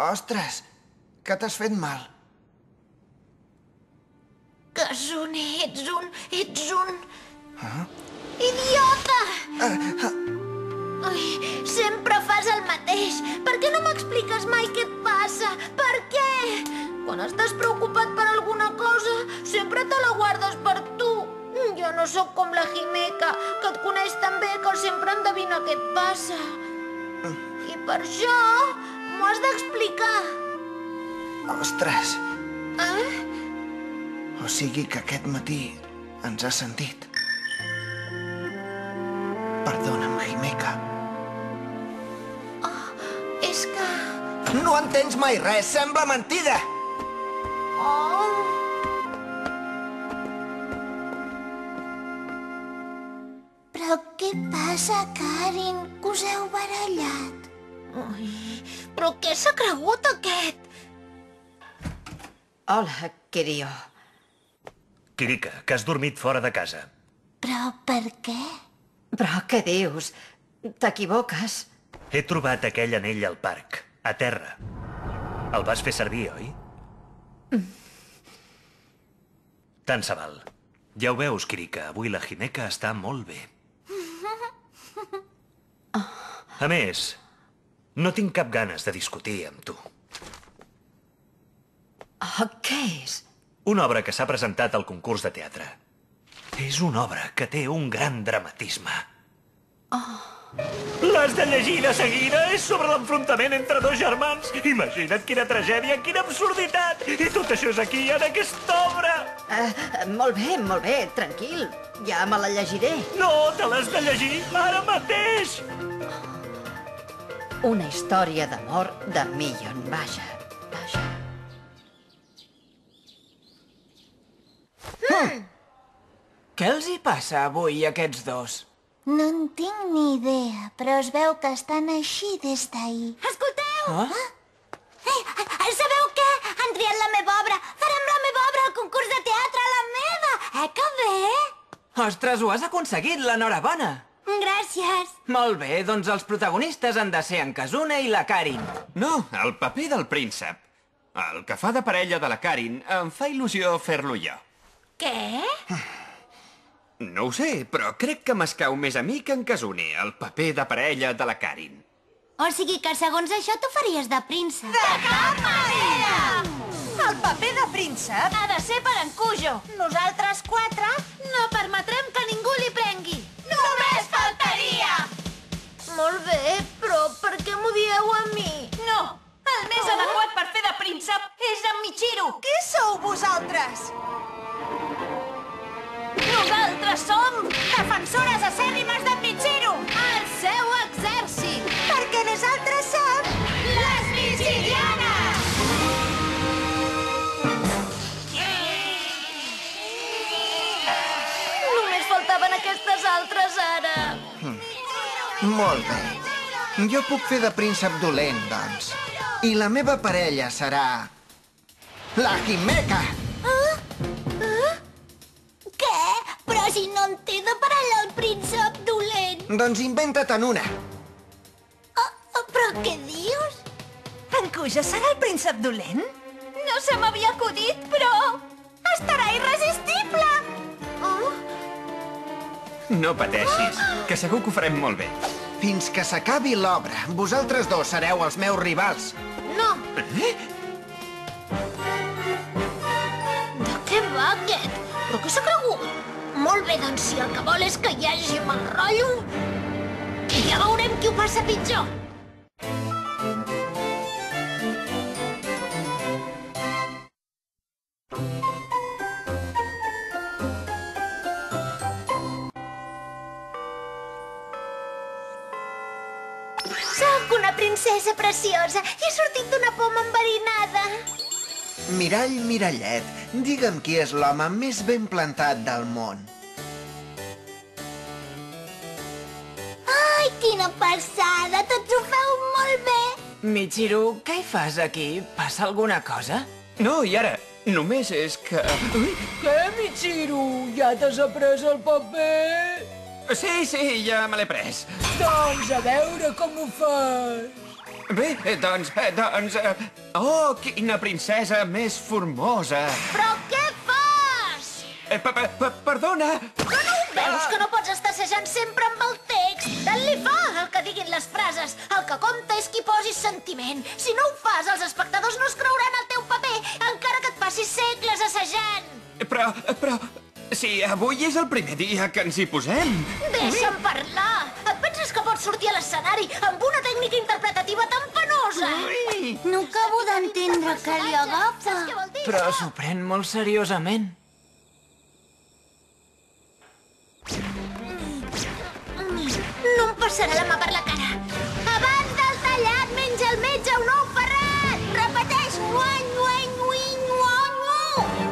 Ostres, que t'has fet mal? Kazune, ets un... Idiota! Ai, sempre fas el mateix. Per què no m'expliques mai què et passa? Per què? Quan estàs preocupat per alguna cosa, sempre te la guardes per tu. Jo no sóc com la Himeka, que et coneix tan bé que sempre endevina què et passa. I per això m'ho has d'explicar. Ostres! O sigui que aquest matí ens has sentit. Perdona'm, Himeka. És que... No entens mai res, sembla mentida! Però què passa, Karin, que us heu barallat? Ai, però què s'ha cregut, aquest? Hola, Kirio. Kirika, que has dormit fora de casa. Però per què? Però què dius? T'equivoques? He trobat aquell anell al parc, a terra. El vas fer servir, oi? Tant se val. Ja ho veus, Kirika, avui la Himeka està molt bé. A més, no tinc cap ganes de discutir amb tu. Què és? Una obra que s'ha presentat al concurs de teatre. És una obra que té un gran dramatisme. L'has de llegir de seguida. És sobre l'enfrontament entre dos germans. Imagina't quina tragèdia, quina absurditat. I tot això és aquí, en aquesta obra. Molt bé, tranquil. Ja me la llegiré. No, te l'has de llegir ara mateix. Una història d'amor de Millon, vaja. Què els hi passa avui, a aquests dos? No en tinc ni idea, però es veu que estan així des d'ahir. Escolteu! Sabeu què? Han triat la meva obra. Farem la meva obra al concurs de teatre, la meva! Que bé! Ostres, ho has aconseguit, l'enhorabona! Gràcies. Molt bé, doncs els protagonistes han de ser en Kazune i la Karin. No, el paper del príncep. El que fa de parella de la Karin em fa il·lusió fer-lo jo. Què? No ho sé, però crec que m'escau més a mi que en Kazune, el paper de parella de la Karin. O sigui que segons això tu faries de príncep. De cap manera! El paper de príncep ha de ser per en Kujo. Nosaltres quatre no permetrem que ningú li prengui. Només faltaria! Molt bé, però per què m'ho dieu a mi? No, el més adequat per fer de príncep és en Michiru. Qui sou vosaltres? Nosaltres som defensores acèrrimes d'en Michiru. El seu exèrcit. Perquè nosaltres som les Michirianes. Només faltaven aquestes altres ara. Molt bé. Jo puc fer de príncep dolent, doncs. I la meva parella serà... la Himeka! Què? Però si no en té de parella el príncep dolent. Doncs inventa-te'n una. Però què dius? En Kujo serà el príncep dolent? No se m'havia acudit, però... estarà irresistible! No pateixis, que segur que ho farem molt bé. Fins que s'acabi l'obra, vosaltres dos sereu els meus rivals. No. De què va aquest? Però què s'ha cregut? Molt bé, doncs si el que vol és que hi hagi mal rotllo, ja veurem qui ho passa pitjor. Soc una princesa preciosa i he sortit d'una poma enverinada. Mirall, mirallet, digue'm qui és l'home més ben plantat del món. Ai, quina passada! Tots ho feu molt bé! Michiru, què hi fas aquí? Passa alguna cosa? No, i ara, només és que... Ui, què, Michiru? Ja t'has après el paper? Sí, ja me l'he pres. Doncs a veure com ho fas. Bé, doncs... Oh, quina princesa més formosa. Però què fas? Perdona. Que no ho veus, que no pots estar assajant sempre amb el text? Tant li fa el que diguin les frases. El que compta és qui posis sentiment. Si no ho fas, els espectadors no es creuran el teu paper, encara que et passis segles assajant. Però... Si avui és el primer dia que ens hi posem. Deixa'm parlar! Et penses que pots sortir a l'escenari amb una tècnica interpretativa tan penosa? No acabo d'entendre què li agafa. Saps què vol dir? Però s'ho pren molt seriosament. No em passarà la mà per la cara. Abans del tallat, menja el metge un ou ferrat! Repeteix! Nguany, nguany, nguany, nguany, nguany!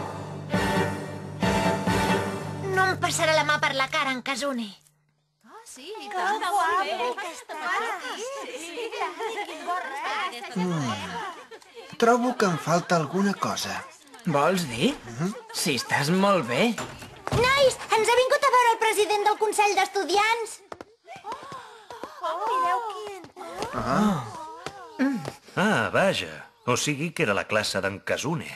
No em passarà la mà per la cara, en Kazune. Trobo que em falta alguna cosa. Vols dir? Si estàs molt bé. Nois, ens ha vingut a veure el president del Consell d'Estudiants. Ah, vaja. O sigui que era la classe d'en Kazune.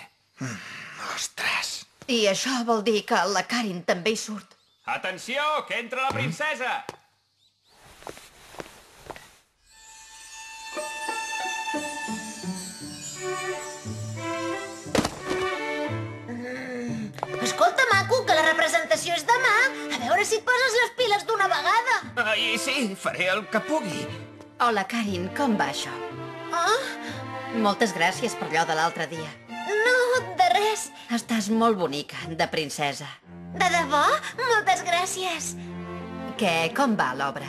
Ostres. I això vol dir que la Karin també hi surt. Atenció, que entra la princesa. Escolta, maco, que la representació és demà. A veure si et poses les piles d'una vegada. Ai, sí, faré el que pugui. Hola, Karin, com va això? Ah, Moltes gràcies per allò de l'altre dia. no, de res. Estàs molt bonica, de princesa. De debò? Moltes gràcies. Com va l'obra?